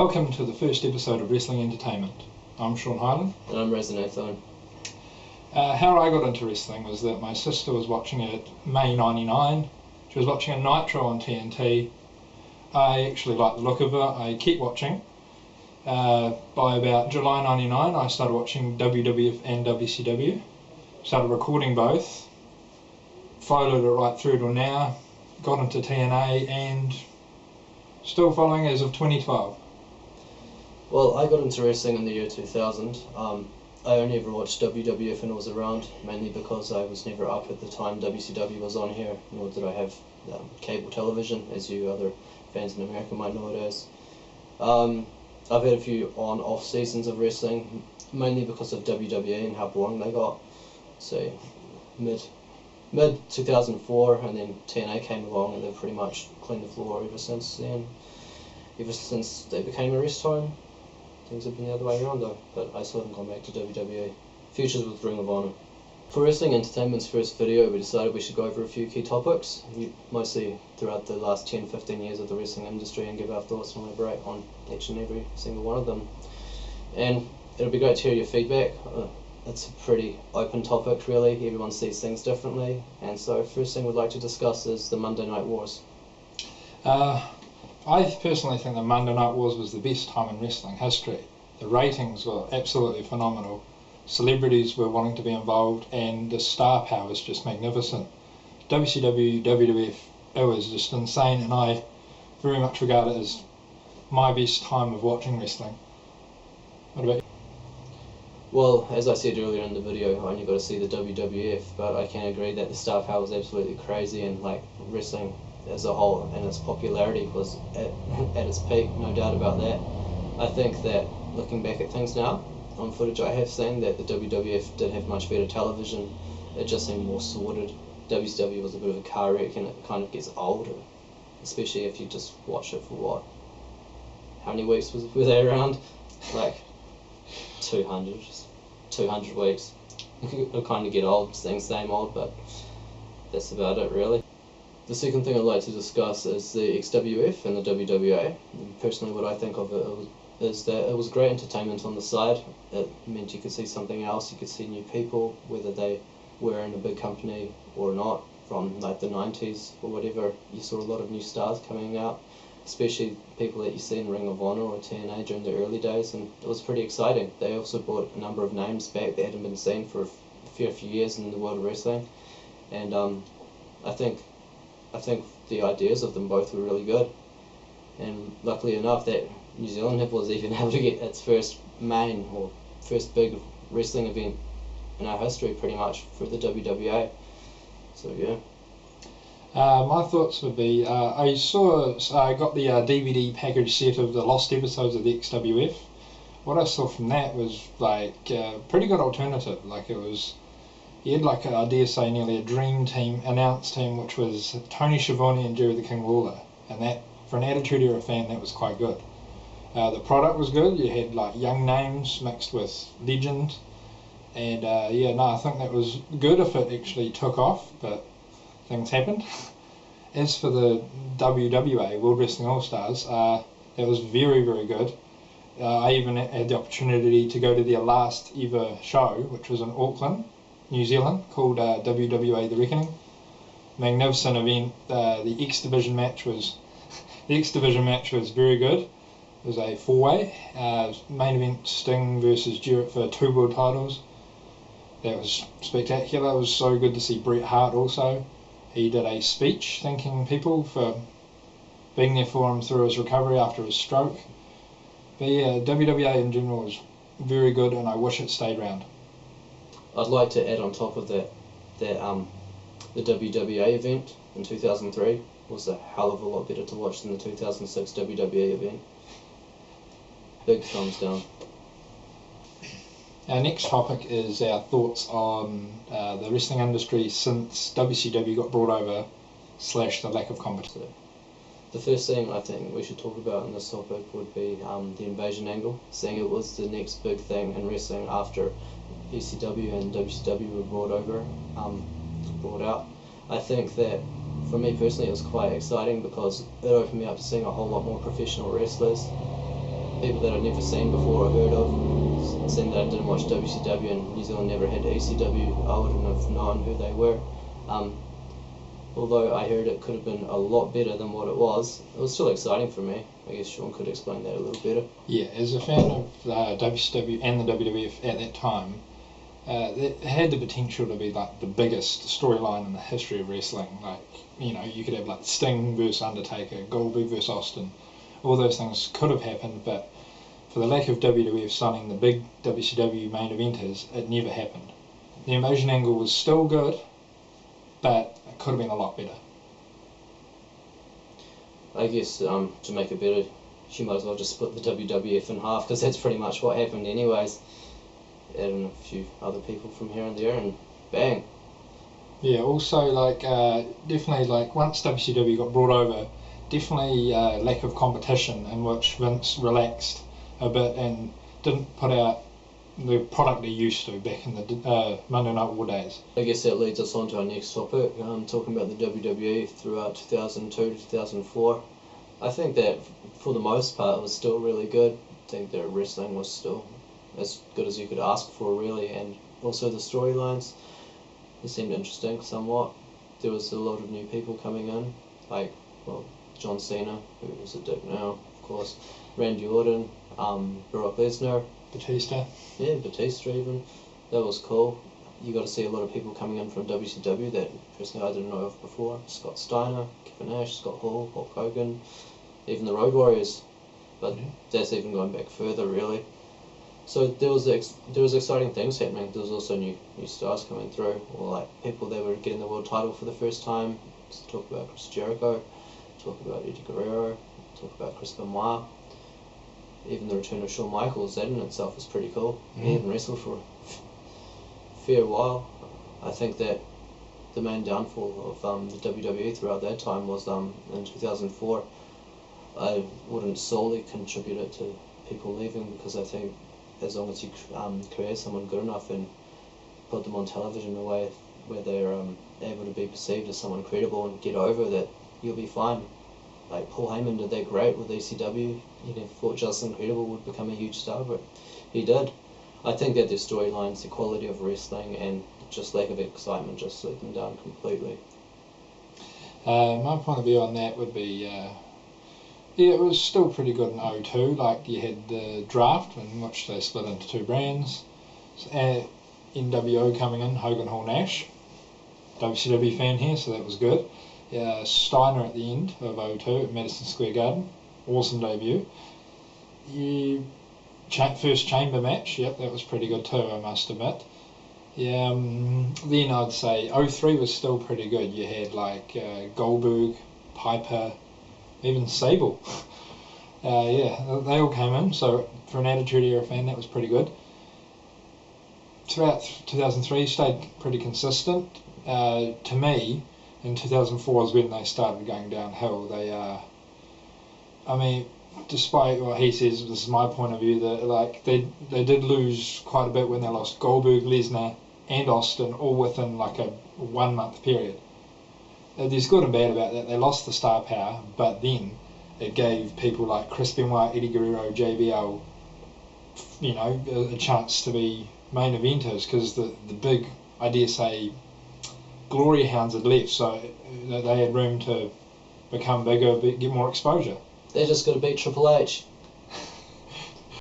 Welcome to the first episode of Wrestling Entertainment. I'm Sean Hyland. And I'm Reza Nathan. How I got into wrestling was that my sister was watching it May '99. She was watching a Nitro on TNT. I actually liked the look of her. I kept watching. By about July '99 I started watching WWF and WCW. Started recording both. Followed it right through till now. Got into TNA and still following as of 2012. Well, I got into wrestling in the year 2000. I only ever watched WWF when it was around, mainly because I was never up at the time WCW was on here, nor did I have cable television, as you other fans in America might know it as. I've had a few on-off seasons of wrestling, mainly because of WWE and how boring they got. So, mid 2004, and then TNA came along, and they've pretty much cleaned the floor ever since then. Ever since they became a rest home, things have been the other way around though, but I still haven't gone back to WWE. Futures with Ring of Honor. For Wrestling Entertainment's first video, we decided we should go over a few key topics, mostly throughout the last 10-15 years of the wrestling industry, and give our thoughts and elaborate on each and every single one of them. And it'll be great to hear your feedback. It's a pretty open topic really, everyone sees things differently, and so first thing we'd like to discuss is the Monday Night Wars. I personally think the Monday Night Wars was the best time in wrestling history. The ratings were absolutely phenomenal. Celebrities were wanting to be involved, and the star power was just magnificent. WCW, WWF, it was just insane, and I very much regard it as my best time of watching wrestling. What about you? Well, as I said earlier in the video, I only got to see the WWF, but I can agree that the star power was absolutely crazy, and like wrestling as a whole and its popularity was at its peak, no doubt about that. I think that looking back at things now, on footage I have seen, that the WWF did have much better television. It just seemed more sorted. WCW was a bit of a car wreck, and it kind of gets older, especially if you just watch it for what? How many weeks were they around? Like 200 weeks. It'll kind of get old, staying same old, but that's about it really. The second thing I'd like to discuss is the XWF and the WWA. Personally, what I think of it is that it was great entertainment on the side. It meant you could see something else, you could see new people, whether they were in a big company or not, from like the 90s or whatever. You saw a lot of new stars coming out, especially people that you see in Ring of Honor or TNA during the early days, and it was pretty exciting. They also brought a number of names back that hadn't been seen for a fair few years in the world of wrestling, and I think the ideas of them both were really good, and luckily enough that New Zealand was even able to get its first big wrestling event in our history pretty much for the WWA. So yeah. My thoughts would be, I got the DVD package set of the lost episodes of the XWF. What I saw from that was like a pretty good alternative. Like you had like, I dare say, nearly a dream team, announced team, which was Tony Schiavone and Jerry the King Lawler. And that, for an Attitude Era fan, that was quite good. The product was good. You had like young names mixed with legend. And I think that was good if it actually took off, but things happened. As for the WWA, World Wrestling All-Stars, that was very, very good. I even had the opportunity to go to their last ever show, which was in Auckland, New Zealand, called WWA The Reckoning. Magnificent event. The X Division match was very good. It was a four-way. Main event Sting versus Jarrett for 2 world titles. That was spectacular. It was so good to see Bret Hart also. He did a speech thanking people for being there for him through his recovery after his stroke. But yeah, WWA in general was very good, and I wish it stayed around. I'd like to add on top of that the WWA event in 2003 was a hell of a lot better to watch than the 2006 WWE event. Big thumbs down. Our next topic is our thoughts on the wrestling industry since WCW got brought over / the lack of competition. The first thing I think we should talk about in this topic would be the invasion angle, seeing it was the next big thing in wrestling after ECW and WCW were brought out. I think that for me personally it was quite exciting because it opened me up to seeing a whole lot more professional wrestlers. people that I'd never seen before or heard of. Seeing that I didn't watch WCW and New Zealand never had ECW, I wouldn't have known who they were. Although I heard it could have been a lot better than what it was still exciting for me. I guess Sean could explain that a little better. Yeah, as a fan of WCW and the WWF at that time, it had the potential to be like the biggest storyline in the history of wrestling. Like, you know, you could have like Sting versus Undertaker, Goldberg versus Austin. All those things could have happened, but for the lack of WWF signing the big WCW main eventers, it never happened. The Invasion angle was still good, but it could have been a lot better. I guess to make it better, she might as well just split the WWF in half, because that's pretty much what happened anyways. Add in a few other people from here and there, and bang. Yeah, also like definitely like once WCW got brought over, definitely lack of competition in which Vince relaxed a bit and didn't put out the product he used to back in the Monday Night War days. I guess that leads us on to our next topic, talking about the WWE throughout 2002 to 2004. I think that for the most part it was still really good. I think their wrestling was still as good as you could ask for, really, and also the storylines, they seemed interesting somewhat. There was a lot of new people coming in, like, well, John Cena, who is a dick now, of course, Randy Orton, Brock Lesnar, Batista. Yeah, Batista even. That was cool. You got to see a lot of people coming in from WCW that personally I didn't know of before. Scott Steiner, Kevin Nash, Scott Hall, Hulk Hogan, even the Road Warriors. But that's even going back further, really. So there was exciting things happening. There was also new stars coming through, or like people that were getting the world title for the first time. Let's talk about Chris Jericho, talk about Eddie Guerrero, talk about Chris Benoit. Even the return of Shawn Michaels, that in itself was pretty cool. He hadn't wrestled for a fair while. I think that the main downfall of the WWE throughout that time was in 2004. I wouldn't solely contribute it to people leaving, because I think as long as you create someone good enough and put them on television in a way where they're able to be perceived as someone credible and get over that, you'll be fine. Like Paul Heyman did that great with ECW. You never thought Justin Credible would become a huge star, but he did. I think that their storylines, the quality of wrestling, and just lack of excitement just let them down completely. My point of view on that would be, yeah, it was still pretty good in 02. Like, you had the draft, in which they split into two brands. NWO coming in, Hogan, Hall, Nash. WCW fan here, so that was good. Steiner at the end of 02 at Madison Square Garden. Awesome debut. First chamber match, yep, that was pretty good too, I must admit. Then I'd say 03 was still pretty good. You had like Goldberg, Piper, even Sable. Yeah, they all came in, so for an Attitude Era fan that was pretty good. Throughout 2003 stayed pretty consistent. To me, in 2004 is when they started going downhill. I mean, despite what he says, this is my point of view, that like they did lose quite a bit when they lost Goldberg, Lesnar and Austin all within like a 1 month period. There's good and bad about that. They lost the star power, but then it gave people like Chris Benoit, Eddie Guerrero, JBL, you know, a chance to be main eventers, because the big, I dare say, glory hounds had left, so they had room to become bigger, get more exposure. They just got to beat Triple H.